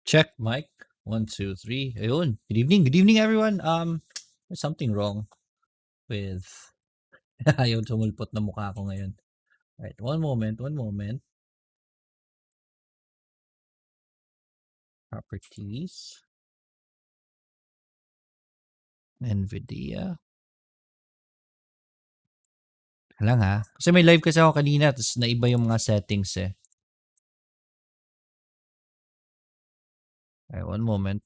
Check mic. 1, 2, 3. Ayun. Good evening everyone. There's something wrong with ayaw tumulpot na mukha ko ngayon. Right, one moment. Properties. NVIDIA. Lang ha. Kasi may live kasi ako kanina tapos naiba yung mga settings eh. Okay, one moment.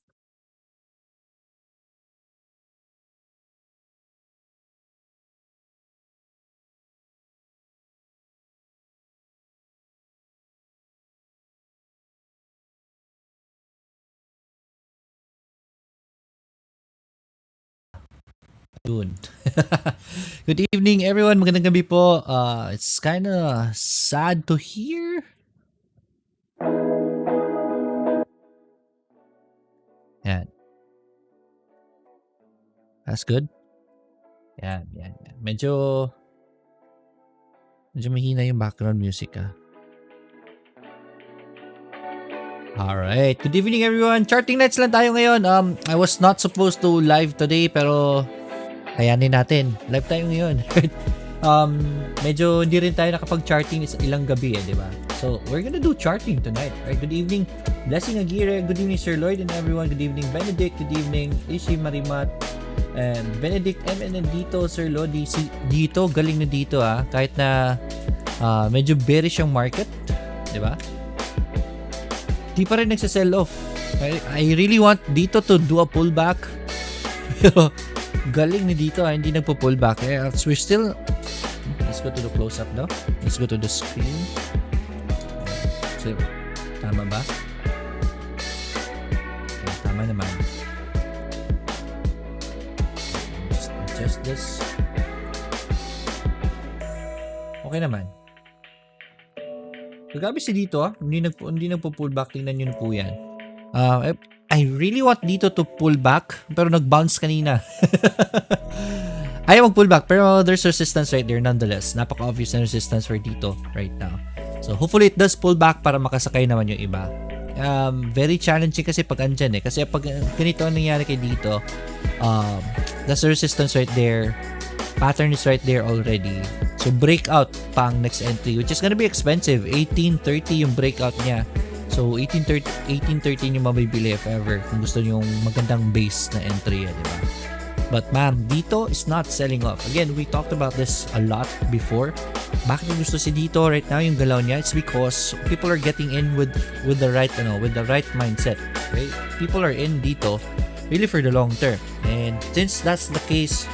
Yun. Good evening everyone. Magandang gabi po. It's kind of sad to hear. Yan. That's good. Yan. Medyo mahina yung background music ah. Alright. Good evening everyone. Charting nights lang tayo ngayon. I was not supposed to live today pero kayanin natin. Live tayo ngayon. Medyo hindi rin tayo nakapag-charting ilang gabi di ba? So, we're gonna do charting tonight. Right? Good evening, Blessing Aguirre. Good evening, Sir Lloyd and everyone. Good evening, Benedict. Good evening, Ishi Marimat. And Benedict M. and Dito, Sir Lodi. Si Dito, galing na dito kahit na medyo bearish yung market. Di ba? Di pa rin nagsasell off. I really want Dito to do a pullback. Pero galing ni Dito hindi nagpo-pull back. We're still... Let's go to the close-up no? Let's go to the screen. So, tama ba? Okay, tama naman. Just adjust this. Okay naman. Gabi si Dito hindi nagpo-pull back. Tingnan nyo na po yan. I really want Dito to pull back pero nag-bounce kanina. Ayaw mag-pull back pero there's resistance right there nonetheless. Napaka-obvious na resistance for Dito right now. So hopefully it does pull back para makasakay naman yung iba. Very challenging kasi pag andyan kasi pag ganito ang nangyari kay Dito, there's a resistance right there. Pattern is right there already. So breakout pang next entry which is gonna be expensive. 1830 yung breakout niya. So 1813 yung mabibili if ever kung gusto niyo yung magandang base na entry di ba? But ma'am, Dito is not selling off. Again, we talked about this a lot before. Bakit yung gusto si Dito right now yung galaw niya? It's because people are getting in with the right with the right mindset. Okay? People are in Dito really for the long term. And since that's the case,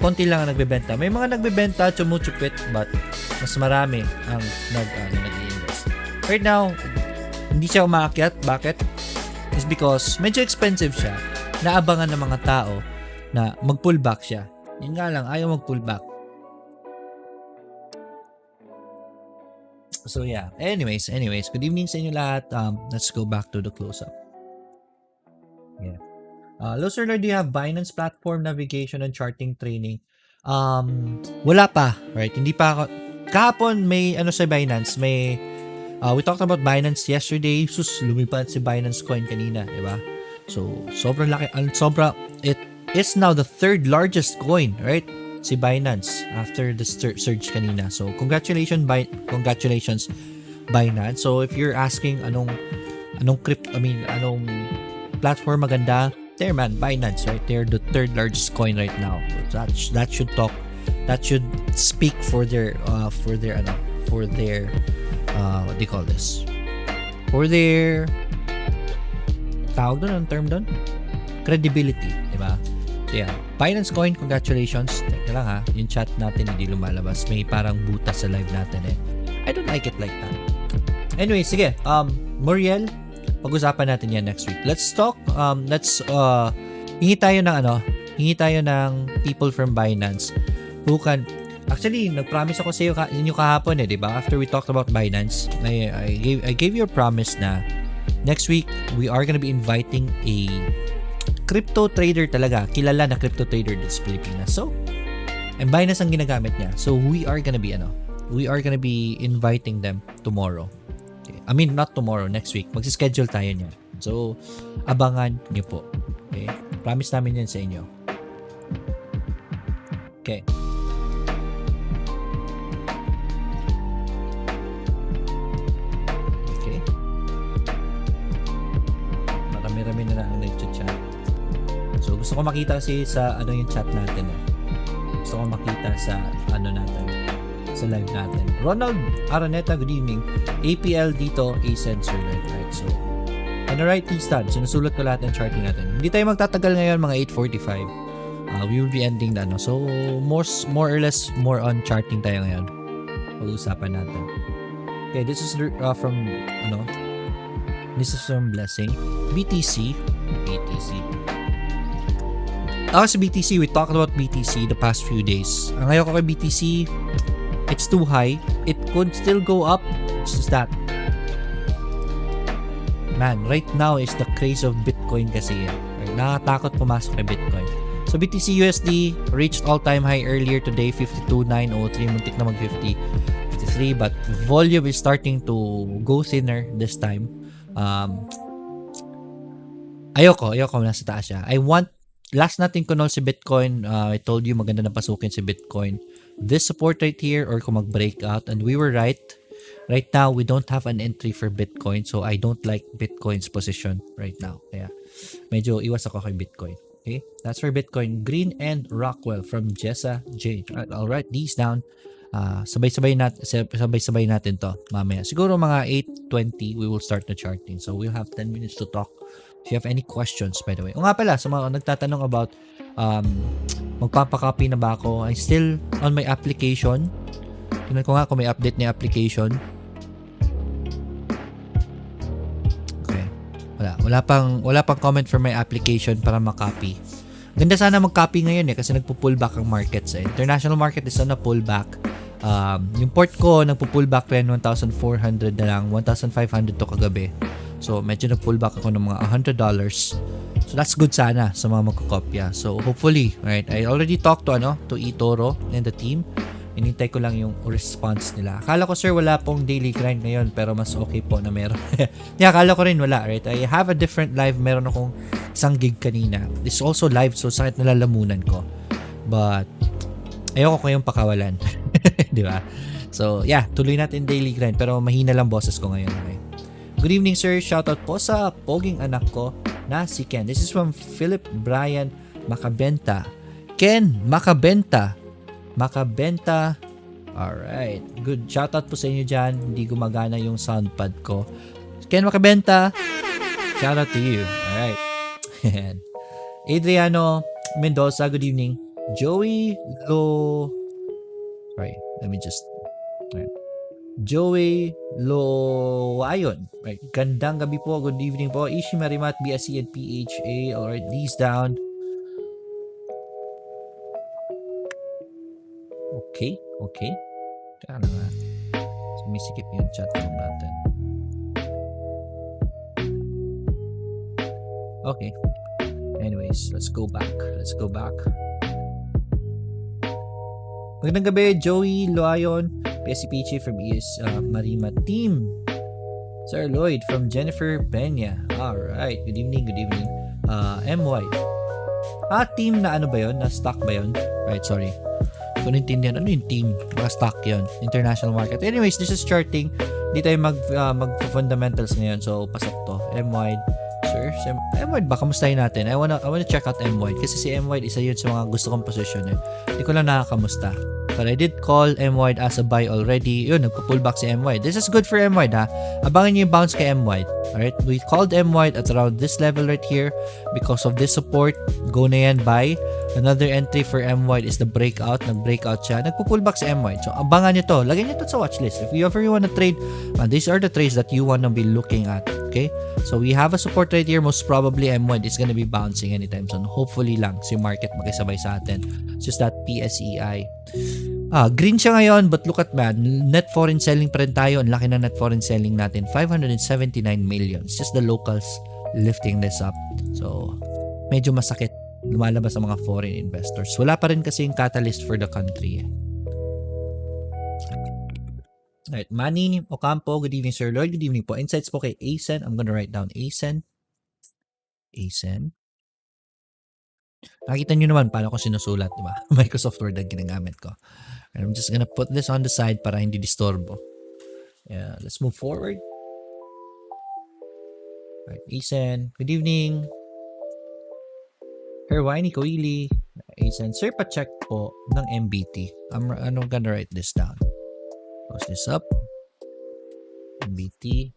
konti lang ang nagbebenta. May mga nagbebenta, tsumutsupit, but mas marami ang nag-i-invest. Right now, hindi siya umaakyat. Bakit? Is because medyo expensive siya. Naabangan ng mga tao na mag-pull back siya. Yun nga lang, ayaw mag-pull back. So yeah. Anyways, good evening sa inyo lahat. Let's go back to the close-up. Yeah. Hello Sir Lord, do you have Binance platform navigation and charting training? Wala pa, right? Hindi pa ako. Kahapon may sa Binance, may we talked about Binance yesterday. Lumipad si Binance coin kanina, di ba? So, sobrang laki. It is now the third largest coin, right? Si Binance after the surge kanina. So, congratulations Binance. So, if you're asking anong platform maganda, there man, Binance, right? They're the third largest coin right now. That should speak for their what do you call this? For their tawag doon, ang term doon? Credibility, di ba? So yeah, Binance Coin, congratulations. Teka lang yung chat natin hindi lumalabas. May parang butas sa live natin I don't like it like that. Anyway, sige. Muriel, pag-usapan natin yan next week. Let's talk, hingi tayo ng people from Binance who can. Actually, nag-promise ako sa inyo kahapon di ba? After we talked about Binance, I gave you a promise na next week we are gonna be inviting a crypto trader talaga, kilala na crypto trader dito sa Pilipinas. So, and Binance ang ginagamit niya. So, we are gonna be inviting them tomorrow. Okay. I mean, not tomorrow, next week. Magsischedule tayo niya. So, abangan nyo po. Okay? Promise namin yan sa inyo. Okay. Okay. Marami-rami na ang nag-chat. So, gusto ko makita kasi sa yung chat natin. Gusto ko makita sa natin. Sa live natin. Ronald Araneta, good evening. APL dito, A-sensor right? So, right, T-stud. Sinusulat ko lahat ng charting natin. Hindi tayo magtatagal ngayon, mga 8:45. We will be ending na, So, more or less, more on charting tayo ngayon. Pag-uusapan natin. Okay, this is from, this is from Blessing. BTC. Sa BTC, we talked about BTC the past few days. Ang ngayon ko kay BTC, it's too high. It could still go up. It's just that, man, right now is the craze of Bitcoin kasi. Right? Nakatakot pumasok kay Bitcoin. So BTC USD reached all-time high earlier today, 52,903, muntik na mag-50, 53, but volume is starting to go thinner this time. Ayoko nasa taas siya. Last natin kunol si Bitcoin, I told you maganda na pasukin si Bitcoin. This support right here or kung mag-breakout, and we were right. Right now, we don't have an entry for Bitcoin, so I don't like Bitcoin's position right now. Kaya medyo iwas ako kay Bitcoin. Okay, that's for Bitcoin. Green and Rockwell from Jessa J. I'll write these down. Sabay-sabay natin to mamaya. Siguro mga 8:20 we will start the charting. So we'll have 10 minutes to talk. If you have any questions, by the way. O nga pala, sa mga nagtatanong about magpapakopy na ba ako, I'm still on my application. Tingnan ko nga kung may update na application. Wala pang comment for my application para makopy. Ganda sana mag-copy ngayon kasi nagpo-pullback ang markets. International market is on a pullback. Yung port ko nagpo-pullback pa yan 1,400 na lang, 1,500 to kagabi. So medyo nag-pullback ako ng mga $100. So that's good sana sa mga magkokopya. So hopefully, right? I already talked to 𝑒𝑇ORRO and the team. Inintay ko lang yung response nila. Akala ko, sir, wala pong daily grind ngayon, pero mas okay po na meron. Akala ko rin wala, right? I have a different live. Meron akong isang gig kanina. This is also live, so sakit nalalamunan ko. But, ayoko ko yung pakawalan. Di ba? So, yeah, tuloy natin daily grind, pero mahina lang boses ko ngayon. Okay? Good evening, sir. Shoutout po sa poging anak ko na si Ken. This is from Philip Brian Macabenta. Ken Macabenta. Alright. Good. Shoutout po sa inyo dyan. Hindi gumagana yung soundpad ko. Ken Macabenta. Shoutout to you. Alright. Adriano Mendoza. Good evening. Joey Sorry. Let me just... Right. Joey Loayon. Right. Gandang gabi po. Good evening po. Ishi Marimat, BSc and PHA. Alright. These down. Okay. Kaya nga. Sumisikip yung chat room natin. Okay. Anyways, let's go back. Magandang gabi, Joey Loayon, PSCPH from Marima Team. Sir Lloyd from Jennifer Peña. Alright. Good evening. MY. Team na ano ba yun? Na stock ba yun? Right, sorry. Kung naintindihan, ano yung team? Baka stock yun. International market. Anyways, this is charting. Hindi tayo mag-fundamentals ngayon. So, pasok to. M-wide. Sir, M-wide ba? Kamustahin natin. I wanna check out M-wide. Kasi si M-wide, isa yun sa mga gusto kong position. Hindi ko lang nakakamusta. But I did call M-wide as a buy already. Yun, nagpo-pullback si M-wide. This is good for M-wide, ha? Abangan nyo yung bounce kay M-wide. Alright? We called M-wide at around this level right here. Because of this support, go na yan, buy. Another entry for M-wide is the breakout. Nag-breakout siya. Nagpo-pullback si M-wide. So, abangan nyo to. Lagyan nyo to sa watchlist. If you ever want to trade, these are the trades that you want to be looking at. Okay? So, we have a support right here. Most probably, M-wide is gonna be bouncing anytime soon. Hopefully lang, si market magkasabay sa atin. It's just that PSEI. Green siya ngayon, but look at that. Net foreign selling pa rin tayo. Ang laki na net foreign selling natin. 579 million. It's just the locals lifting this up. So, medyo masakit. Lumalabas ang mga foreign investors. Wala pa rin kasi yung catalyst for the country. Alright, Manny Ocampo, good evening, Sir Lloyd. Good evening po. Insights po kay ASEN. I'm gonna write down ASEN. ASEN. Nakita nyo naman paano ko sinusulat, di ba? Microsoft Word ang ginagamit ko. And I'm just gonna put this on the side para hindi disturbo. Yeah, let's move forward. Right, ASEN. Good evening. Herwini Koili. ASEN. Sir, pa-check po ng MBT. I'm gonna write this down. Close this up. MBT.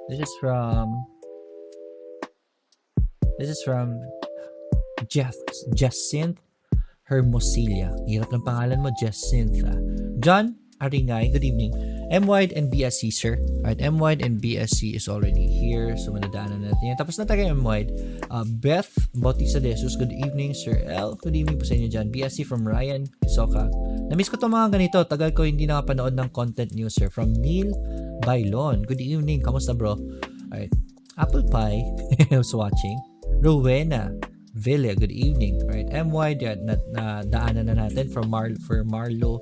This is from Jacinth Hermosilia. Hirap ng pangalan mo, Jacinth. John Aringay, good evening. M-Wide and BSC, sir. Alright, M-Wide and BSC is already here. So, manadaanan natin yan. Tapos na tayo M-Wide. Beth Bautista de Jesus, good evening, Sir L. Good evening po sa inyo dyan. BSC from Ryan Isoka. Namiss ko itong mga ganito. Tagal ko hindi nakapanood ng content news, sir. From Neil Bailon. Good evening. Kamusta, bro? Alright. Apple Pie who's watching. Rowena Villa, good evening. Alright, M-Wide, na daanan na natin from Marlo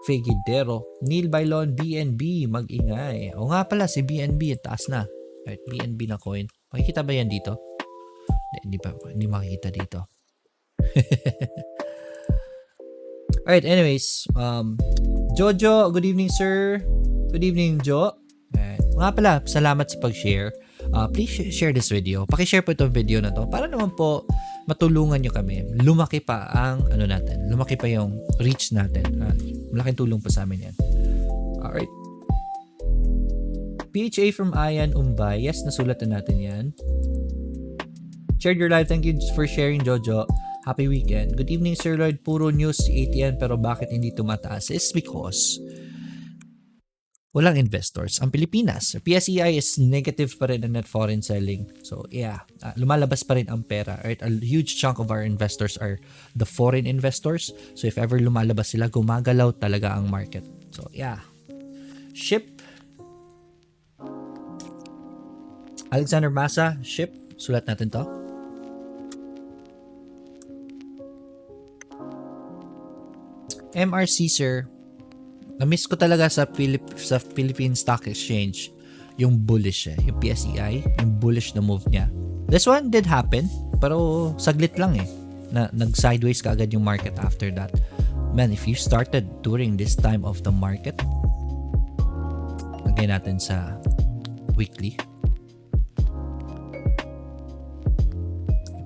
Fegidero. Neil Bailon, BNB, mag-ingay. O nga pala, si BNB, taas na. Alright, BNB na coin. Makikita ba yan dito? Hindi makikita dito. Alright, anyways. Jojo, good evening, sir. Good evening, Jo. Alright. Nga pala, salamat sa pag-share. Please share this video. Paki-share po itong video na to para naman po matulungan nyo kami. Lumaki pa ang natin. Lumaki pa yung reach natin. Malaking tulong po sa amin yan. Alright. PHA from Ayan Umbay. Yes, nasulatan natin yan. Shared your live. Thank you for sharing, Jojo. Happy weekend. Good evening, Sir Lloyd. Puro news si ATN pero bakit hindi tumataas? It's because walang investors ang Pilipinas. PSEI is negative pa rin ang net foreign selling. So, yeah. Lumalabas pa rin ang pera. Right? A huge chunk of our investors are the foreign investors. So, if ever lumalabas sila, gumagalaw talaga ang market. So, yeah. SHIP. Alexander Massa, SHIP. Sulat natin to. MRC, sir. Na-miss ko talaga sa Philippine Stock Exchange yung bullish yung PSEI, yung bullish na move niya. This one did happen, pero saglit lang na nag-sideways kaagad yung market after that. Man, if you started during this time of the market, lagay natin sa weekly.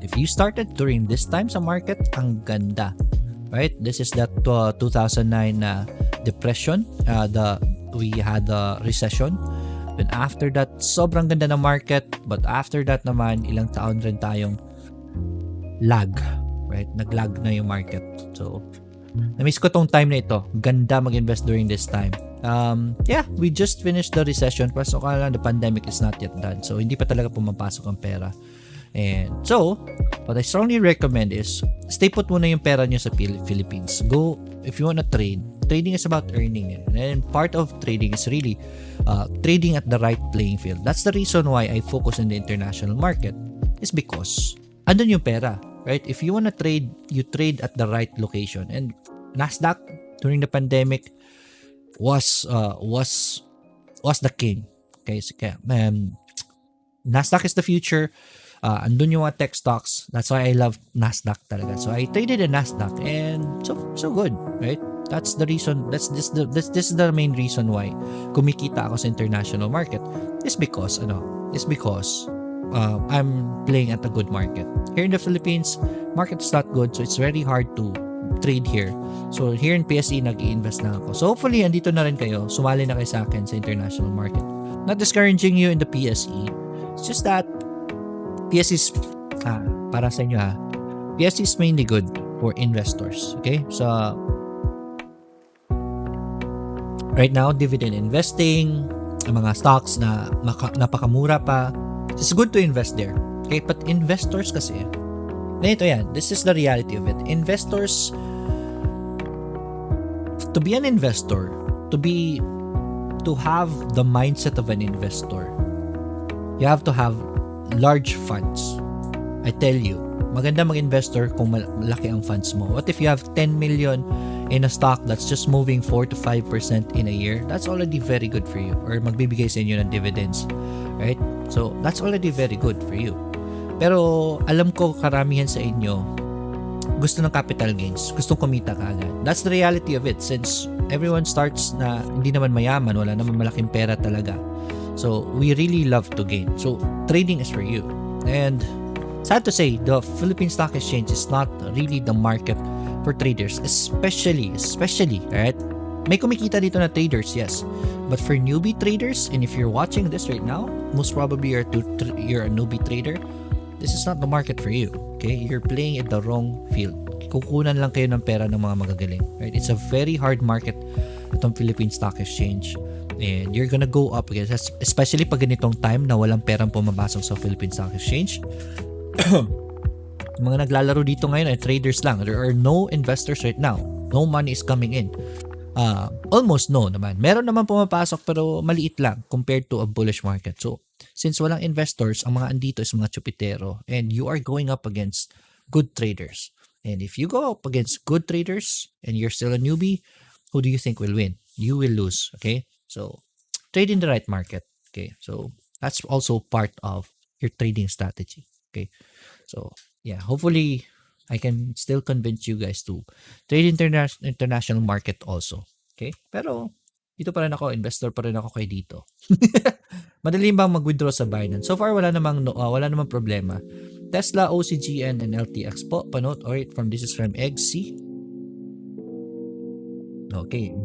If you started during this time sa market, ang ganda. Right? This is that 2009 na depression. We had the recession. Then after that, sobrang ganda ng market. But after that naman, ilang taon rin tayong lag. Right? Nag-lag na yung market. So, na-miss ko tong time na ito. Ganda mag-invest during this time. Yeah, we just finished the recession. Pero the pandemic is not yet done. So, hindi pa talaga pumapasok ang pera. And so, what I strongly recommend is stay put muna yung pera nyo sa Philippines. Go, if you wanna trade, trading is about earning. And part of trading is really trading at the right playing field. That's the reason why I focus on the international market. Is because andun yung pera, right? If you wanna trade, you trade at the right location. And Nasdaq during the pandemic was the king. Okay, so Nasdaq is the future. Andun yung mga tech stocks. That's why I love Nasdaq talaga. So I traded in Nasdaq and so good, right? That's the reason. This is the main reason why kumikita ako sa international market. Is because I'm playing at a good market. Here in the Philippines, market is not good, so it's very hard to trade here. So here in PSE, nag-i-invest na ako. So hopefully, andito na rin kayo. Sumali na kayo sa akin sa international market. Not discouraging you in the PSE. It's just that PSE is, para sa inyo PSE is mainly good for investors. Okay? So, right now, dividend investing, mga stocks na napakamura pa, it's good to invest there. Okay? But investors kasi, ganito yan. This is the reality of it. Investors, to be an investor, to have the mindset of an investor, you have to have large funds. I tell you, maganda mag-investor kung malaki ang funds mo. What if you have 10 million in a stock that's just moving 4 to 5% in a year? That's already very good for you. Or magbibigay sa inyo ng dividends. Right? So, that's already very good for you. Pero alam ko karamihan sa inyo gusto ng capital gains, gustong kumita kaagad. That's the reality of it since everyone starts na hindi naman mayaman, wala naman malaking pera talaga. So we really love to gain. So trading is for you. And sad to say, the Philippine Stock Exchange is not really the market for traders, especially, right? May kumikita dito na traders, yes. But for newbie traders, and if you're watching this right now, most probably you're a newbie trader, this is not the market for you, okay? You're playing in the wrong field. Kukunan lang kayo ng pera ng mga magagaling, right? It's a very hard market itong Philippine Stock Exchange. And you're gonna go up again, especially pag ganitong time na walang perang pumapasok sa Philippine Stock Exchange. Mga naglalaro dito ngayon ay traders lang. There are no investors right now. No money is coming in. Almost no naman. Meron naman pumapasok pero maliit lang compared to a bullish market. So, since walang investors, ang mga andito is mga chupitero and you are going up against good traders. And if you go up against good traders and you're still a newbie, who do you think will win? You will lose, okay? So, trade in the right market, okay? So, that's also part of your trading strategy, okay? So, yeah, hopefully, I can still convince you guys to trade international market also. Okay? Pero, dito pa rin ako, investor pa rin ako kay dito. Madali bang mag-withdraw sa Binance? So far, wala namang problema. Tesla, OCGN, and LTX po. Panote or from this is from 𝐴𝑔 𝐶. Okay.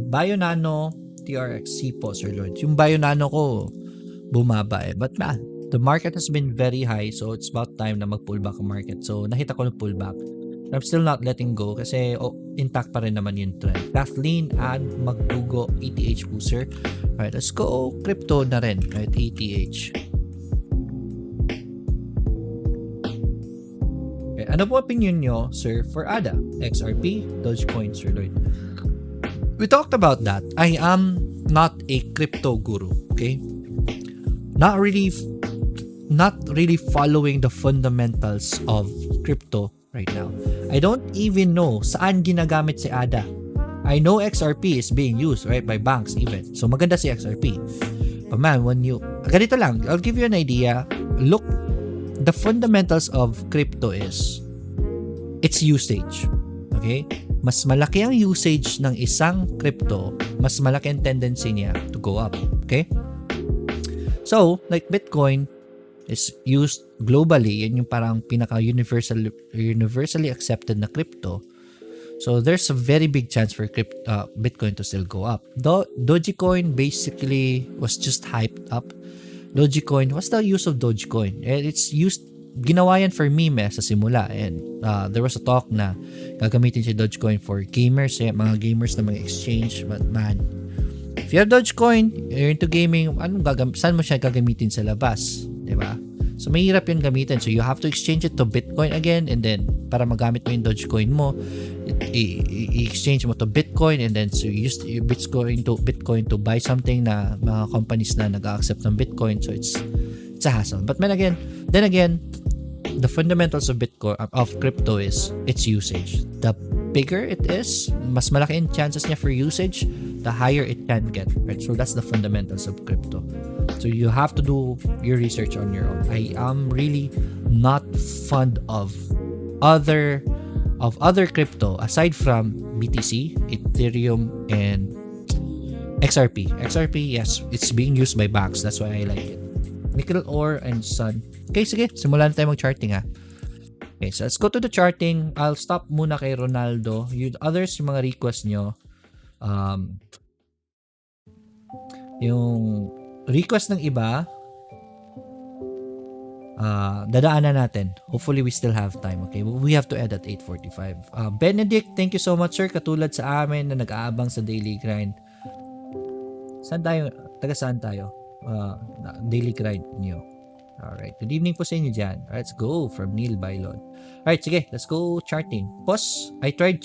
Bionano, 𝑇RXC po, Sir Lord. Yung Bionano ko, bumaba eh. But the market has been very high, so it's about time na mag-pullback ang market. So, nakita ko ng pullback. I'm still not letting go kasi intact pa rin naman yung trend. Kathleen and Magdugo, ETH booster. Alright, let's go crypto na rin. Right, ETH. Okay, ano po opinion nyo, sir, for ADA, XRP, Dogecoin, Sir Lloyd? We talked about that. I am not a crypto guru, okay? Not really following the fundamentals of crypto right now. I don't even know saan ginagamit si ADA. I know XRP is being used, right, by banks even. So maganda si XRP. But man, ganito lang, I'll give you an idea. Look, the fundamentals of crypto is its usage. Okay? Mas malaki ang usage ng isang crypto, mas malaki ang tendency niya to go up. Okay? So, like Bitcoin is used globally, yan yung parang universally accepted na crypto. So there's a very big chance for Bitcoin to still go up. Dogecoin basically was just hyped up. Dogecoin, what's the use of Dogecoin? It's used, ginawa yan for meme sa simula. And there was a talk na gagamitin si Dogecoin for gamers, mga gamers na mag-exchange. But man, if you have Dogecoin, you're into gaming, saan mo siya gagamitin sa labas? Diba? So, mahirap yun gamitin. So, you have to exchange it to Bitcoin again, and then, para magamit mo yung Dogecoin mo, i-exchange mo to Bitcoin, and then, so, you use Bitcoin to buy something na mga companies na nag-accept ng Bitcoin. So, it's a hassle. But then again, the fundamentals of Bitcoin, of crypto is its usage. The bigger it is, mas malaki yung chances niya for usage, the higher it can get. Right? So, that's the fundamentals of crypto. So you have to do your research on your own. I am really not fond of other crypto aside from BTC, Ethereum, and XRP. XRP, yes, it's being used by banks. That's why I like it. Nickel ore and sun. Okay, sige, simulan tayo mag-charting ha. Okay, so let's go to the charting. I'll stop muna kay Ronaldo. Yung others, yung mga request nyo. Yung request ng iba, dadaanan natin. Hopefully, we still have time. Okay? We have to end at 8:45. Benedict, thank you so much, sir. Katulad sa amin na nag-aabang sa daily grind. Saan tayo? Taga saan tayo? Daily grind niyo. Alright. Good evening po sa inyo dyan. Let's go from Neil Bailon. Alright, sige. Let's go charting. Boss, I tried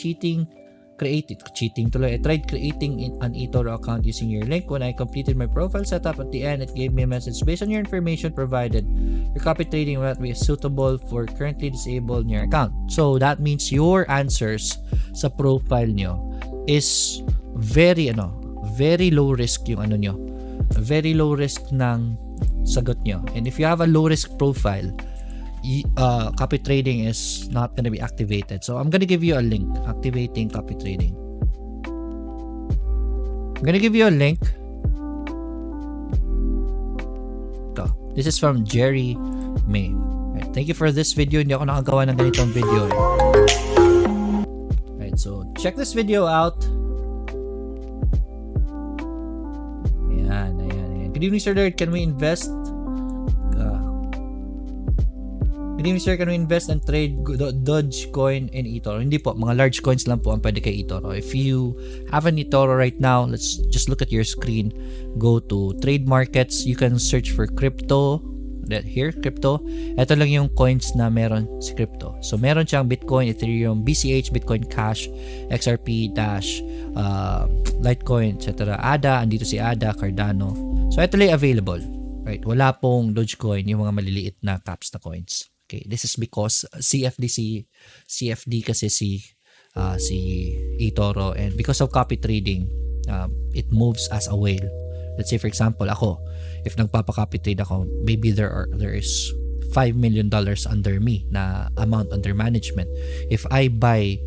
I tried creating an eToro account using your link. When I completed my profile setup, at the end, it gave me a message. Based on your information provided, your copy trading will not be suitable for currently disabled in your account. So, that means your answers sa profile nyo is very low risk yung very low risk ng sagot nyo. And if you have a low risk profile, copy trading is not gonna be activated. So I'm gonna give you a link. Activating copy trading. I'm gonna give you a link. This is from Jerry May. Right, thank you for this video. Hindi ako nakagawa ng ganitong video. Right, so check this video out. Ayan. Good evening, sir. Can we invest? Good evening, sir. Can we invest and trade Dogecoin and eToro? Hindi po. Mga large coins lang po ang pwede kay eToro. If you have an eToro right now, let's just look at your screen. Go to trade markets. You can search for crypto. Here, crypto. Ito lang yung coins na meron si crypto. So, meron siyang Bitcoin, Ethereum, BCH, Bitcoin Cash, XRP, Dash, Litecoin, etc. ADA, andito si ADA, Cardano. So, ito lang available. Right? Wala pong Dogecoin, yung mga maliliit na caps na coins. Okay, this is because CFD kasi si eToro, and because of copy trading, it moves as a whale. Let's say for example, ako, if nagpapa-copy trade ako, maybe there is $5 million under me na amount under management. If I buy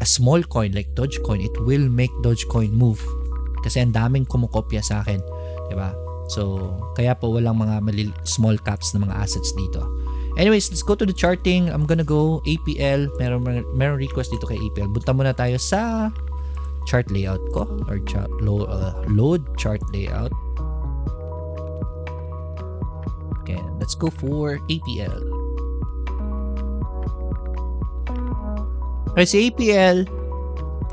a small coin like Dogecoin, it will make Dogecoin move kasi ang daming kumukopya sa akin, diba? So, kaya po walang mga small caps na mga assets dito. Anyways, let's go to the charting. I'm gonna go APL. Meron request dito kay APL. Bunta muna tayo sa chart layout ko or load chart layout. Okay, let's go for APL. Okay, si APL.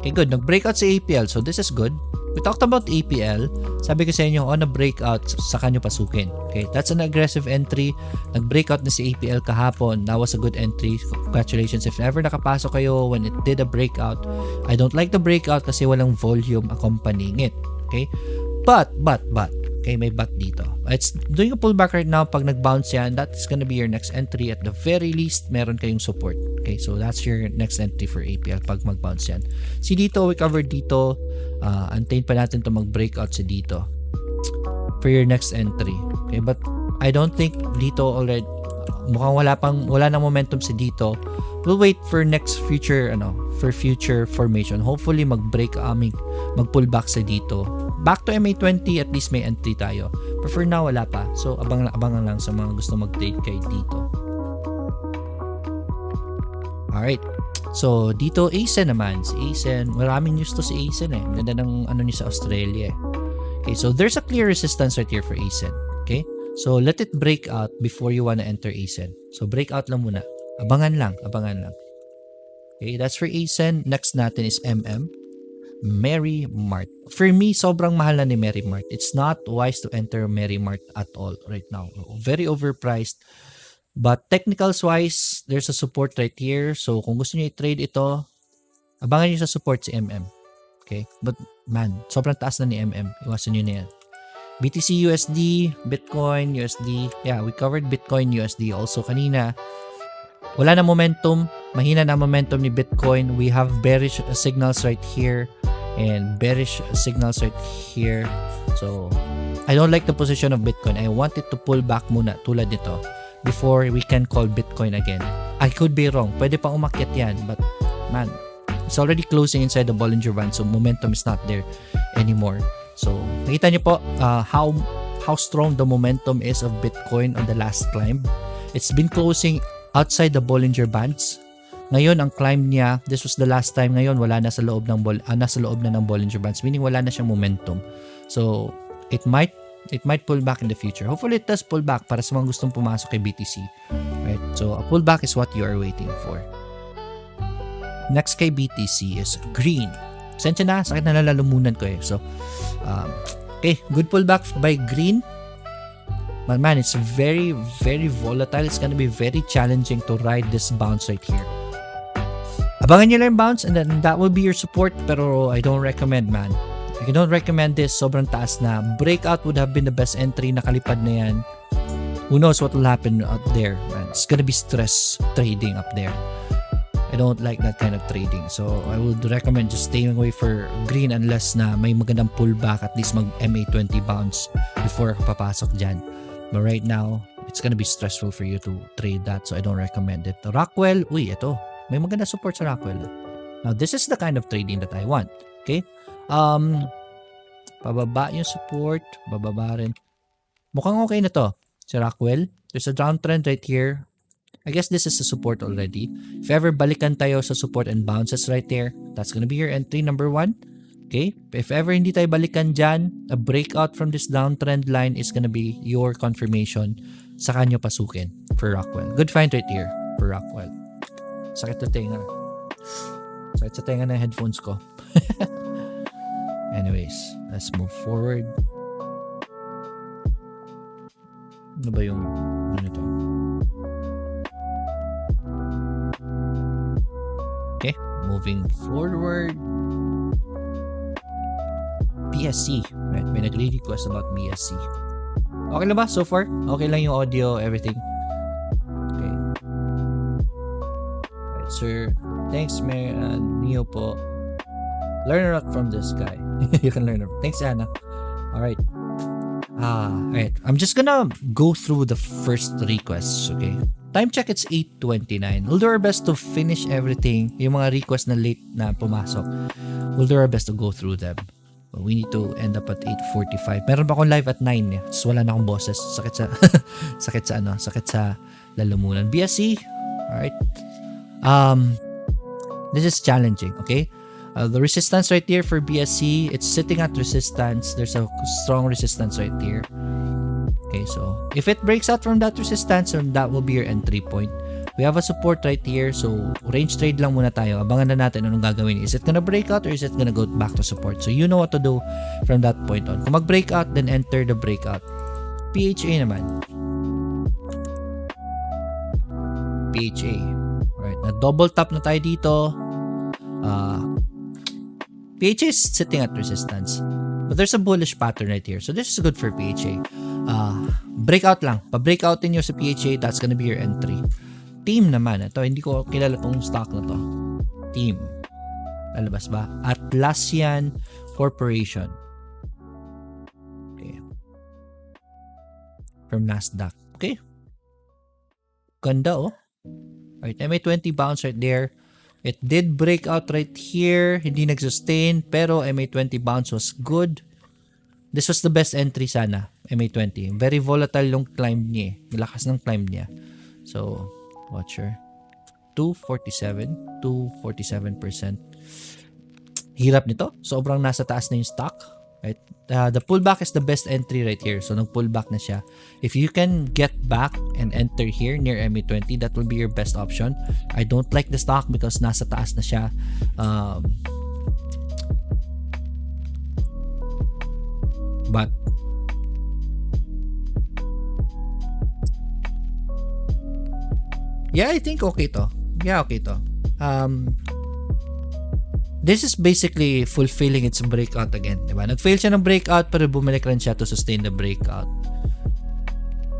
Okay, good. Nag-breakout si APL. So, this is good. We talked about APL. Sabi ko sa inyo, on a breakout, saka nyo pasukin. Okay, that's an aggressive entry. Nag-breakout na si APL kahapon. That was a good entry. Congratulations. If ever nakapasok kayo when it did a breakout, I don't like the breakout kasi walang volume accompanying it. Okay, but, okay, may but dito. It's doing a pullback right now. Pag nag-bounce yan, that's gonna be your next entry. At the very least, meron kayong support. Okay, so that's your next entry for APL pag mag-bounce yan. Si dito, we covered dito. Antayin pa natin to mag-breakout si dito for your next entry. Okay, but I don't think dito already, mukhang wala nang momentum si dito. We'll wait for next future formation. Hopefully mag-pullback sa dito. Back to MA20, at least may entry tayo. But for now, wala pa. So, abangan lang sa mga gusto mag-trade kay dito. Alright. So, dito, ASEN naman. Si ASEN, maraming news to si ASEN eh. Ganda ng niya sa Australia eh. Okay, so there's a clear resistance right here for ASEN. Okay? So, let it break out before you wanna enter ASEN. So, breakout lang muna. Abangan lang. Okay, that's for ASEN. Next natin is Mary Mart. For me, sobrang mahal na ni Mary Mart. It's not wise to enter Mary Mart at all right now. Very overpriced. But technicals wise, there's a support right here. So, kung gusto niyo i-trade ito, abangan niyo sa support si Okay? But man, sobrang taas na ni Iwasan niyo na yan. BTC USD, Bitcoin USD. Yeah, we covered Bitcoin USD also kanina. Wala na momentum. Mahina na momentum ni Bitcoin. We have bearish signals right here and bearish signals right here. So, I don't like the position of Bitcoin. I want it to pull back muna tulad nito before we can call Bitcoin again. I could be wrong. Pwede pang umakyat yan. But, man, it's already closing inside the Bollinger Band. So, momentum is not there anymore. So, nakita niyo po how strong the momentum is of Bitcoin on the last climb. It's been closing outside the Bollinger Bands. Ngayon, ang climb niya, this was the last time. Ngayon, wala na sa loob nasa loob na ng Bollinger Bands. Meaning, wala na siyang momentum. So, it might pull back in the future. Hopefully, it does pull back para sa mga gustong pumasok kay BTC. Right? So, a pullback is what you are waiting for. Next kay BTC is green. Sensya na, sakit na nalalamunan ko eh. So, okay, good pullback by green. But man, it's very, very volatile. It's gonna be very challenging to ride this bounce right here. Abangan nyo lang yung bounce and then that will be your support. Pero I don't recommend, man. I don't recommend this. Sobrang taas na. Breakout would have been the best entry. Nakalipad na yan. Who knows what will happen out there, man. It's gonna be stress trading up there. I don't like that kind of trading. So, I would recommend just staying away for green unless na may magandang pullback, at least mag MA20 bounce before papasok dyan. But right now, it's gonna be stressful for you to trade that, so I don't recommend it. Rockwell, uy, ito. May maganda support sa Rockwell. Now, this is the kind of trading that I want. Okay? Pababa yung support, bababa rin. Mukhang okay na to. Si Rockwell, there's a downtrend right here. I guess this is a support already. If ever balikan tayo sa support and bounces right there, that's gonna be your entry number 1. Okay? If ever hindi tayo balikan dyan, a breakout from this downtrend line is gonna be your confirmation sa kanyo pasukin for Rockwell. Good find right here for Rockwell. Sakit sa tenga. Sakit sa tenga ng headphones ko. Anyways, let's move forward. Ano ba yung ano nito? Okay, moving forward. BSC. Right, may nagre-request about BSC. Okay lang ba so far? Okay lang yung audio, everything? Okay. Right, sir. Thanks, Neo po. Learn a lot from this guy. You can learn. Thanks, Anna. Alright. Alright. I'm just gonna go through the first requests, okay? Time check, it's 8:29. We'll do our best to finish everything. Yung mga requests na late na pumasok, we'll do our best to go through them. We need to end up at 8:45. Meron pa akong live at 9 eh. So wala na akong boses. Sakit sa sakit sa lalamunan. BSC. Alright. This is challenging, okay? The resistance right here for BSC, it's sitting at resistance. There's a strong resistance right here. Okay, so if it breaks out from that resistance, then that will be your entry point. We have a support right here, so range trade lang muna tayo. Abangan na natin anong gagawin. Is it gonna break out or is it gonna go back to support? So you know what to do from that point on. Kung mag-break out, then enter the breakout. PHA naman. PHA. Alright, na double tap na tayo dito. PHA is sitting at resistance. But there's a bullish pattern right here. So this is good for PHA. Breakout lang. Pa-breakoutin nyo sa PHA, that's gonna be your entry. Team naman. Ito, hindi ko kilala tong stock na to. Team. Lalabas ba? Atlassian Corporation. Okay. From Nasdaq. Okay. Ganda, oh. Alright, MA20 bounce right there. It did break out right here. Hindi nag-sustain. Pero MA20 bounce was good. This was the best entry sana. MA20. Very volatile yung climb niya. Lakas ng climb niya. So, watcher. 247. 247%. Hirap nito. Sobrang nasa taas na yung stock. Right? The pullback is the best entry right here. So, nag-pullback na siya. If you can get back and enter here near MA20, that will be your best option. I don't like the stock because nasa taas na siya. But yeah, I think okay to. Yeah, okay to. This is basically fulfilling its breakout again, diba? Nag-fail siya ng breakout pero bumalik rin siya to sustain the breakout.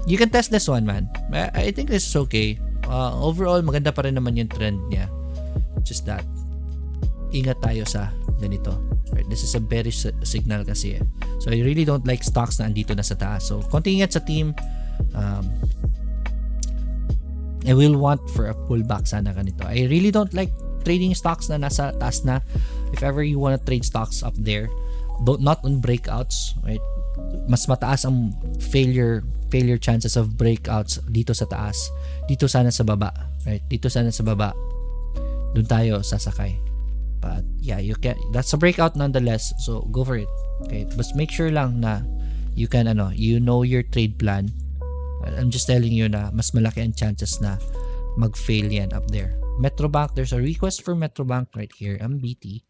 You can test this one, man. I think this is okay. Overall, maganda pa rin naman yung trend niya. Just that, ingat tayo sa ganito. Right? This is a bearish signal kasi. So, I really don't like stocks na andito na sa taas. So, konting ingat sa team. I will want for a pullback sana ganito. I really don't like trading stocks na nasa taas na. If ever you want to trade stocks up there, not on breakouts, right? Mas mataas ang failure chances of breakouts dito sa taas. Dito sana sa baba, right? Dito sana sa baba. Doon tayo sasakay. But yeah, you can, that's a breakout nonetheless. So go for it. Okay, but make sure lang na you can you know your trade plan. I'm just telling you na mas malaki ang chances na mag-fail yan up there. Metrobank, there's a request for Metrobank right here, MBT.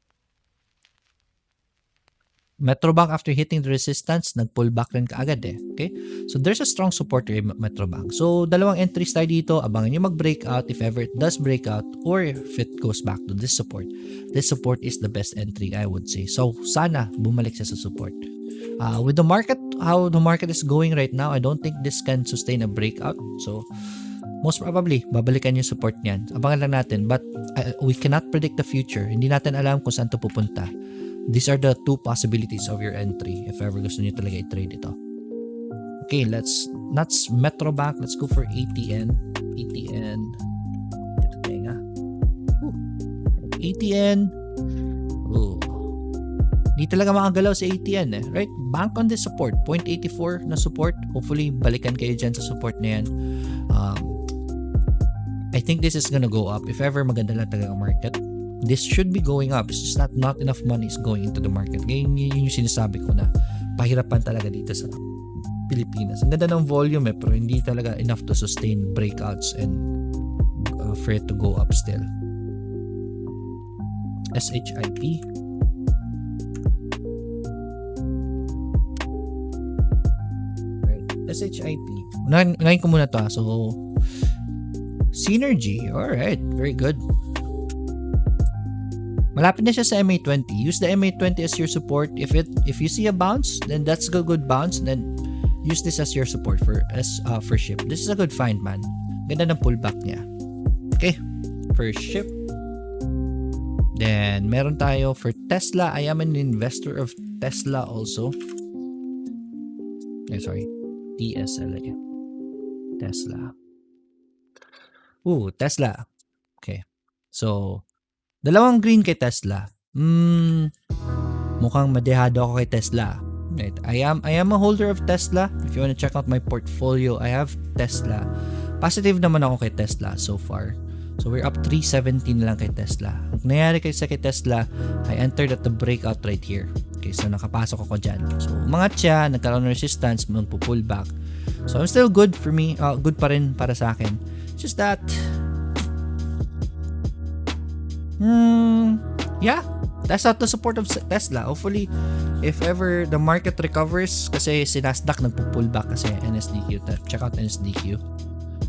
Metrobank, after hitting the resistance, nag-pull back rin kaagad eh. Okay? So, there's a strong support here, Metrobank. So, dalawang entries tayo dito. Abangan nyo mag-breakout if ever it does break out or if it goes back to this support. This support is the best entry, I would say. So, sana bumalik siya sa support. With the market, how the market is going right now, I don't think this can sustain a breakout. So, most probably, babalikan yung support niyan. Abangan lang natin. But, we cannot predict the future. Hindi natin alam kung saan ito pupunta. These are the two possibilities of your entry if ever gusto niyo talaga i-trade ito. Okay, let's That's Metro Bank. Let's go for ATN. ATN. Ito tayo nga. ATN. Oh. Di talaga makagalaw sa ATN eh. Right? Bank on this support. 0.84 na support. Hopefully, balikan kayo dyan sa support na yan. I think this is gonna go up. If ever maganda lang talaga ang market, this should be going up. It's just not enough money is going into the market. Yun yung sinasabi ko na pahirapan talaga dito sa Pilipinas. Ang ganda ng volume pero hindi talaga enough to sustain breakouts and for it to go up still. SHIP. Right. SHIP. Unahin ko muna to. So, Synergy. Alright. Very good. Malapit na siya sa MA20. Use the MA20 as your support. If you see a bounce, then that's a good bounce. Then use this as your support for SHIP. This is a good find, man. Ganda ng pullback niya. Okay. For SHIP. Then meron tayo for Tesla. I am an investor of Tesla also. Sorry. TSLA. Tesla. Ooh, Tesla. Okay. So, dalawang green kay Tesla. Mukhang madehado ako kay Tesla. Right. I am a holder of Tesla. If you want to check out my portfolio, I have Tesla. Positive naman ako kay Tesla so far. So, we're up 317 lang kay Tesla. Ang nangyari kay Tesla, I entered at the breakout right here. Okay, so nakapasok ako dyan. So, umangat siya, nagkaroon ng resistance, magpo-pull back. So, I'm still good for me. Good pa rin para sa akin. Just that, yeah, that's not the support of Tesla. Hopefully, if ever the market recovers, kasi si Nasdaq nagpo-pull back kasi NSDQ. Check out NSDQ.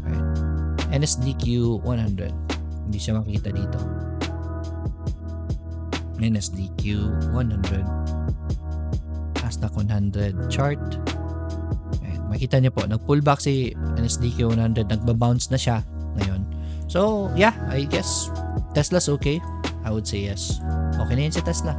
Right. NSDQ 100. Hindi siya makita dito. NSDQ 100. Nasdaq 100 chart. Makita niyo po, nag-pull back si NSDQ 100, nagba-bounce na siya ngayon. So, yeah, I guess Tesla's okay. I would say yes. Okay na yun si Tesla.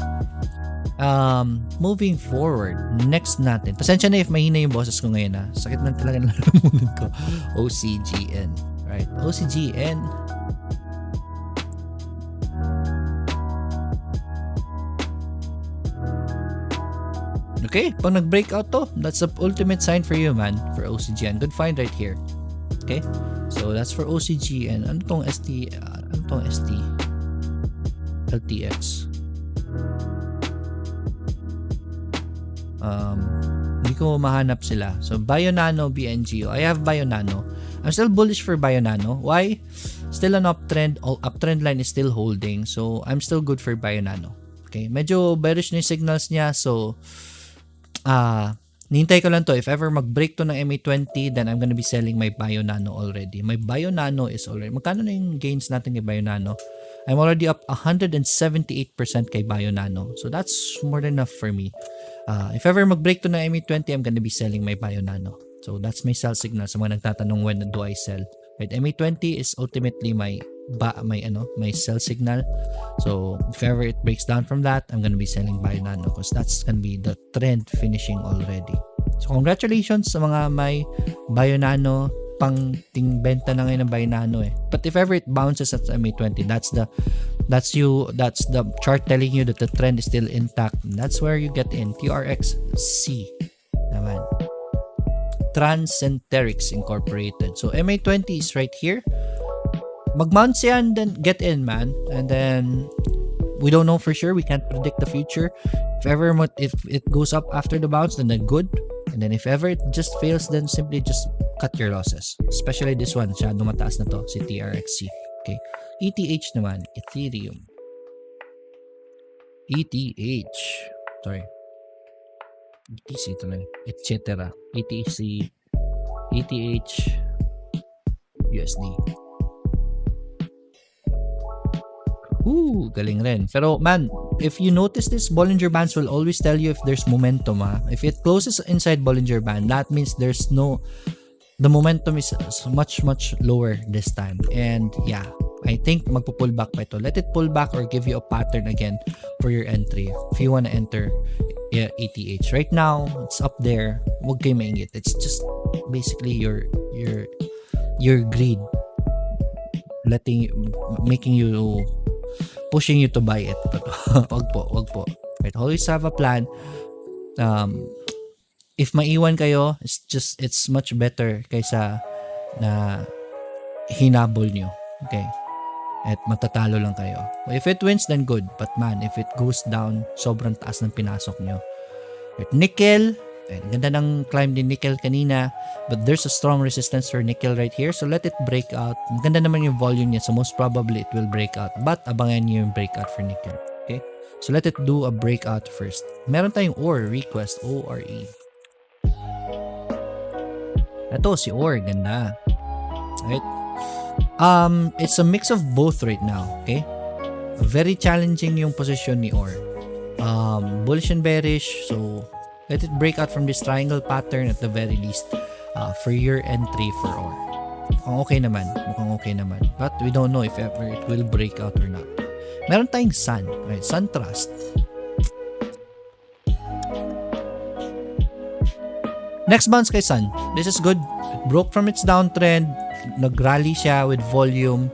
Moving forward, next natin. Pasensya na if mahina yung boses ko ngayon ha. Sakit na talaga ng lalamunan ko. OCGN. Right? OCGN. Okay, pag nag-breakout to, that's the ultimate sign for you, man, for OCGN. Good find right here. Okay? So, that's for OCGN. Ano tong ST? Ano tong ST? LTX. Hindi ko mahanap sila. So, Bionano, BNGO. I have Bionano. I'm still bullish for Bionano. Why? Still an uptrend. Uptrend line is still holding. So, I'm still good for Bionano. Okay? Medyo bearish na yung signals niya. So, nihintay ko lang to. If ever mag-break to ng MA20, then I'm gonna be selling my Bionano already. My Bionano is already, magkano na yung gains natin kay Bionano? I'm already up 178% kay Bionano. So that's more than enough for me. If ever mag-break to ng MA20, I'm gonna be selling my Bionano. So that's my sell signal sa mga nagtatanong when do I sell. Right, MA20 is ultimately my sell signal. So if ever it breaks down from that, I'm gonna be selling Bionano because that's gonna be the trend finishing already. So congratulations sa mga may Bionano, pang benta na ngayon ng Bionano eh. But if ever it bounces at MA20, that's the chart telling you that the trend is still intact. And that's where you get in. 𝑇RXC naman. Transcenterix Incorporated. So MA20 is right here. Mag-mount yan, then get in, man. And then we don't know for sure. We can't predict the future. If it goes up after the bounce, then good. And then if ever it just fails, then simply just cut your losses. Especially this one, masyadong mataas na to, si TRXC. Okay. ETH naman, Ethereum. ETH. Sorry. ETC ito lang. Etc. ETC. ETH. USD. Galing rin. Pero man, if you notice this, Bollinger Bands will always tell you if there's momentum. If it closes inside Bollinger Band, that means the momentum is much lower this time. And yeah, I think magpo-pull back pa ito. Let it pull back or give you a pattern again for your entry if you want to enter ETH. Right now, it's up there. Huwag kayo maingit. It's just basically your greed making you, pushing you to buy it. But wag po. Right? Always have a plan. If maiwan kayo, it's much better kaysa na hinabol nyo. Okay? At matatalo lang kayo. If it wins, then good. But man, if it goes down, sobrang taas ng pinasok nyo. Right? Nickel, ganda ng climb din nickel kanina, but there's a strong resistance for nickel right here, so let it break out. Maganda naman yung volume niya, so most probably it will break out, but abangan niyo yung breakout for nickel. Okay, so let it do a breakout first. Meron tayong ore request, ORE. Ito si ore, ganda. Right, it's a mix of both right now. Okay, very challenging yung position ni ore, bullish and bearish, so let it break out from this triangle pattern at the very least for your entry for ore. Mukhang okay naman. But we don't know if ever it will break out or not. Meron tayong sun, right? Sun trust. Next bounce kay sun. This is good. It broke from its downtrend. Nag-rally siya with volume.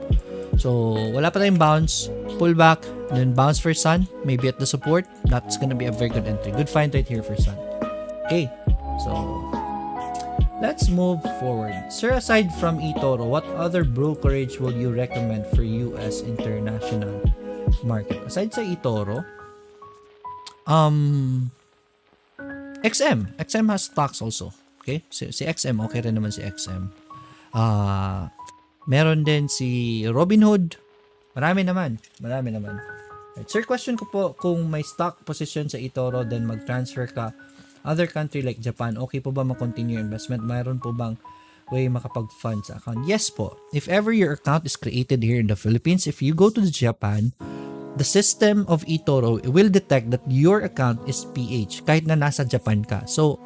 So, wala pa tayong bounce. Pull back. Then bounce for sun. Maybe at the support. That's gonna be a very good entry. Good find right here for sun. Okay, so let's move forward. Sir, aside from eToro, what other brokerage will you recommend for US international market? Aside sa eToro, XM has stocks also. Okay, si XM, okay rin naman si XM. Meron din si Robinhood. Marami naman. Right. Sir, question ko po, kung may stock position sa eToro, then mag-transfer ka other country like Japan, okay po ba ma-continue investment? Mayroon po bang way makapag-fund sa account? Yes po. If ever your account is created here in the Philippines, if you go to Japan, the system of eToro will detect that your account is PH kahit na nasa Japan ka. So,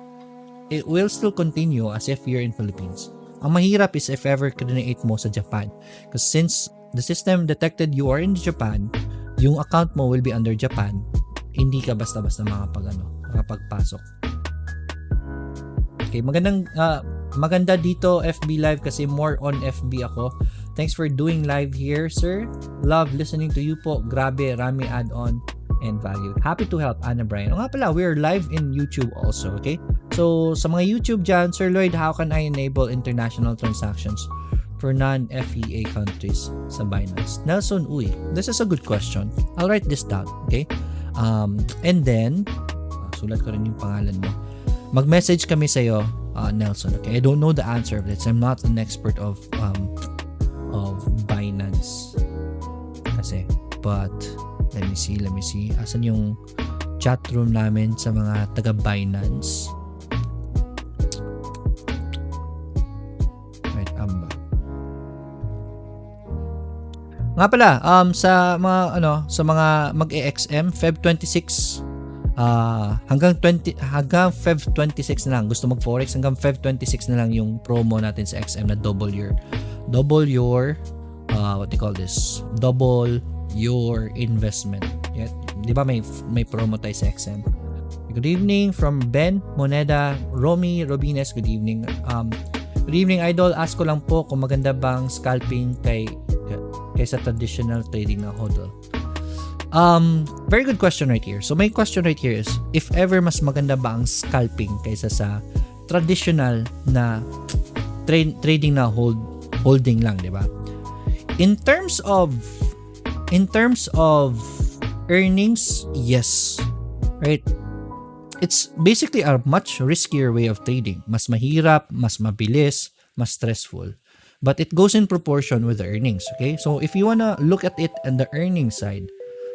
it will still continue as if you're in Philippines. Ang mahirap is if ever create mo sa Japan. Because since the system detected you are in Japan, yung account mo will be under Japan, hindi ka basta-basta makapagpasok. Okay, maganda dito FB Live kasi more on FB ako. Thanks for doing live here, sir. Love listening to you po. Grabe, rami add-on and value. Happy to help, Anna Brian. O nga pala, we are live in YouTube also, okay? So, sa mga YouTube dyan, Sir Lloyd, how can I enable international transactions for non-FEA countries sa Binance? Nelson, this is a good question. I'll write this down, okay? And then, sulat ko rin yung pangalan mo. Mag-message kami sa'yo, Nelson, okay? I don't know the answer of this. I'm not an expert of Binance kasi, but let me see. Asan yung chat room namin sa mga taga Binance? Right, nga pala, sa mga mag-EXM Feb 26 hanggang Feb 26 na lang, gusto mag-forex, hanggang Feb 26 na lang yung promo natin sa XM na double your what do you call this? Double your investment. Yeah, di ba may promo tayo sa XM? Good evening from Ben Moneda, Romy Robines. Good evening. Good evening, idol. Ask ko lang po kung maganda bang scalping kaysa traditional trading na hodl. Very good question right here. So my question right here is, if ever mas maganda ba ang scalping kaysa sa traditional na trading na holding lang, di ba? In terms of earnings, yes. Right? It's basically a much riskier way of trading. Mas mahirap, mas mabilis, mas stressful. But it goes in proportion with the earnings, okay? So if you wanna look at it on the earning side,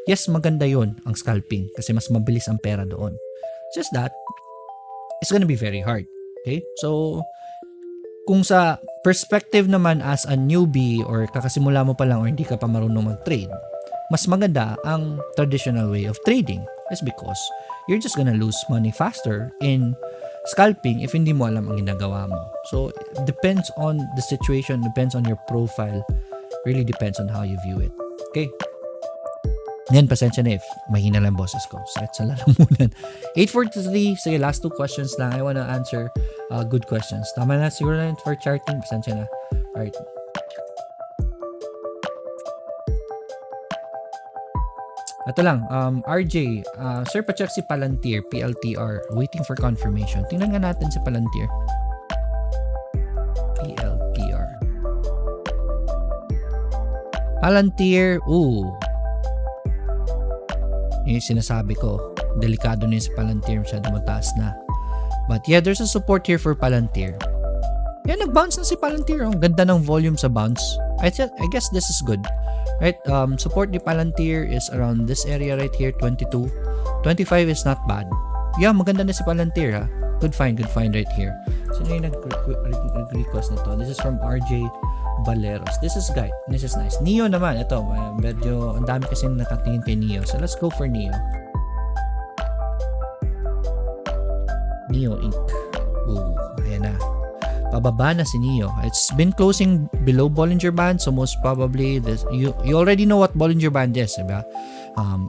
yes, maganda yun ang scalping kasi mas mabilis ang pera doon. Just that, it's gonna be very hard. Okay? So, kung sa perspective naman as a newbie or kakasimula mo pa lang or hindi ka pa marunong mag-trade, mas maganda ang traditional way of trading is because you're just gonna lose money faster in scalping if hindi mo alam ang ginagawa mo. So, it depends on the situation, depends on your profile, really depends on how you view it. Okay? Ngayon, pasensya na if mahina lang boses ko. Sakit sa lalamunan. 8:43. Sige, last two questions lang I wanna answer. Good questions. Tama na siguro na for charting. Pasensya na. Alright. Ito lang, RJ, sir, pacheck si Palantir, PLTR, waiting for confirmation. Tingnan nga natin si Palantir. PLTR. Palantir, yung sinasabi ko, delikado na yung si Palantir, masyado mataas na. But yeah, there's a support here for Palantir. Yeah, nag-bounce na si Palantir. Ang ganda ng volume sa bounce. I guess this is good. Right, support ni Palantir is around this area right here, 22. 25 is not bad. Yeah, maganda na si Palantir, ha. Good find right here. Sino yung nag-request nito? This is from RJ Valeros. This is nice. Neo naman, ito, medyo ang dami kasi nakatingin kay Neo. So let's go for Neo. Neo Inc. Ayan na. Pababa na si Neo. It's been closing below Bollinger Band, so most probably this, you already know what Bollinger Band is, diba?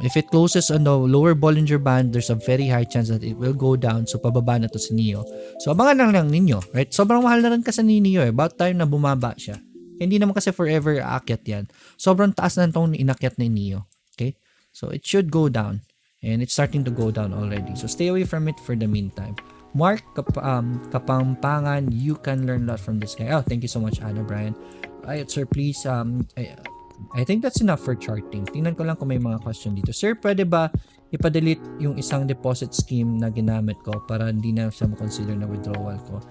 If it closes on the lower Bollinger Band, there's a very high chance that it will go down, so pababa na to si Neo. So abangan lang ninyo, right? Sobrang mahal na rin kasi ni Neo, about time na bumaba siya. Hindi naman kasi forever aakyat yan. Sobrang taas na itong inakyat ni Neo. Okay? So it should go down, and it's starting to go down already. So stay away from it for the meantime. Mark Kapampangan, you can learn a lot from this guy. Oh, thank you so much, Anna Brian. Alright, sir, please, I think that's enough for charting. Tingnan ko lang kung may mga question dito. Sir, pwede ba ipa-delete yung isang deposit scheme na ginamit ko para hindi na siya ma-consider na withdrawal ko?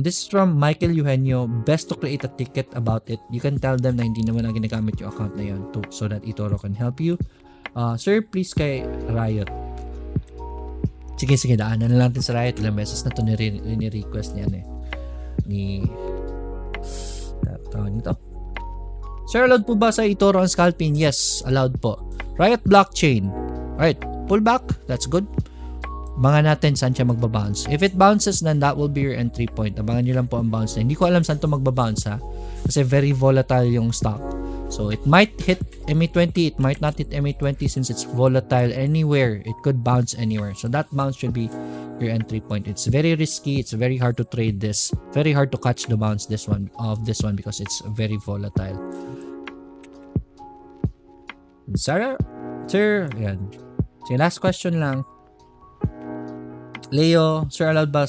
This is from Michael Eugenio. Best to create a ticket about it. You can tell them na hindi naman na ginagamit yung account na yun so that eToro can help you. Sir, please kay Riot. Sige, daanan na natin sa Riot. Ilang beses na ito ni-request niya tawag nito. Sir, allowed po ba sa eToro ang scalping? Yes, allowed po. Riot Blockchain. Alright, pullback. That's good. Abangan natin saan siya magbabounce. If it bounces, then that will be your entry point. Abangan nyo lang po ang bounce na. Hindi ko alam saan ito magbabounce, ha? Kasi very volatile yung stock. So it might hit MA20, it might not hit MA20 since it's volatile anywhere. It could bounce anywhere. So that bounce should be your entry point. It's very risky. It's very hard to trade this. Very hard to catch the bounce this one because it's very volatile. Sarah, sir, yan. So last question lang. Leo, sir, allowed ba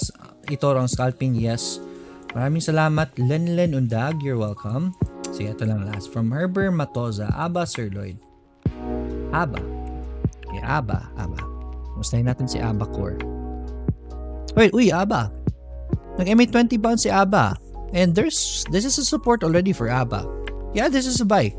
eToro ang scalping? Yes. Maraming salamat. Len Undag, you're welcome. Sige, ito lang last. From Herbert Matoza, Aba, Sir Lloyd. Aba. Okay, Aba. Mustahin natin si Aba Core. Wait, Aba. Nag-MA20 bounce si Aba. And this is a support already for Aba. Yeah, this is a buy.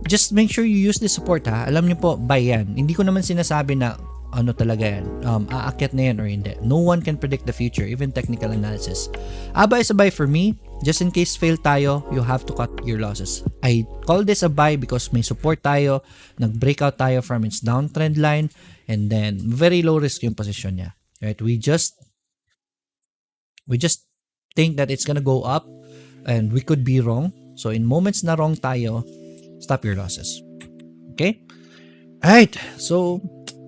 Just make sure you use this support, ha. Alam niyo po, buy yan. Hindi ko naman sinasabi na ano talaga yan, aakyat na yan or hindi. No one can predict the future, even technical analysis. Aba is a buy for me. Just in case fail tayo, you have to cut your losses. I call this a buy because may support tayo, nag-breakout tayo from its downtrend line, and then very low risk yung position niya. Right? We just think that it's gonna go up, and we could be wrong. So in moments na wrong tayo, stop your losses. Okay? Alright, so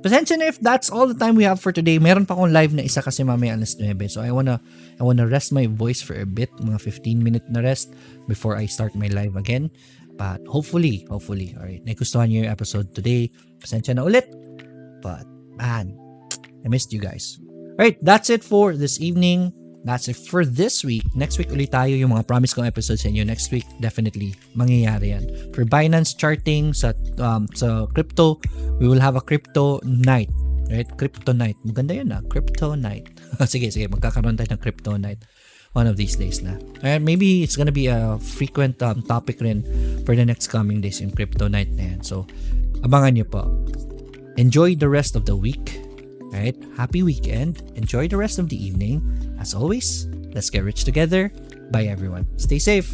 pasensya na if that's all the time we have for today. Meron pa akong live na isa kasi mamaya alas 9. So I wanna rest my voice for a bit. Mga 15-minute na rest before I start my live again. But hopefully, alright, nagustuhan niyo yung episode today. Pasensya na ulit. But man, I missed you guys. Alright, that's it for this evening. That's it for this week. Next week ulit tayo yung mga promise kong episodes sa inyo. Next week, definitely, mangyayari yan. For Binance charting sa crypto, we will have a crypto night. Right? Crypto night. Maganda yun, crypto night. sige, magkakaroon tayo ng crypto night one of these days na. And maybe it's gonna be a frequent topic rin for the next coming days in crypto night na yan. So, abangan nyo po. Enjoy the rest of the week. Alright, happy weekend. Enjoy the rest of the evening. As always, let's get rich together. Bye everyone. Stay safe.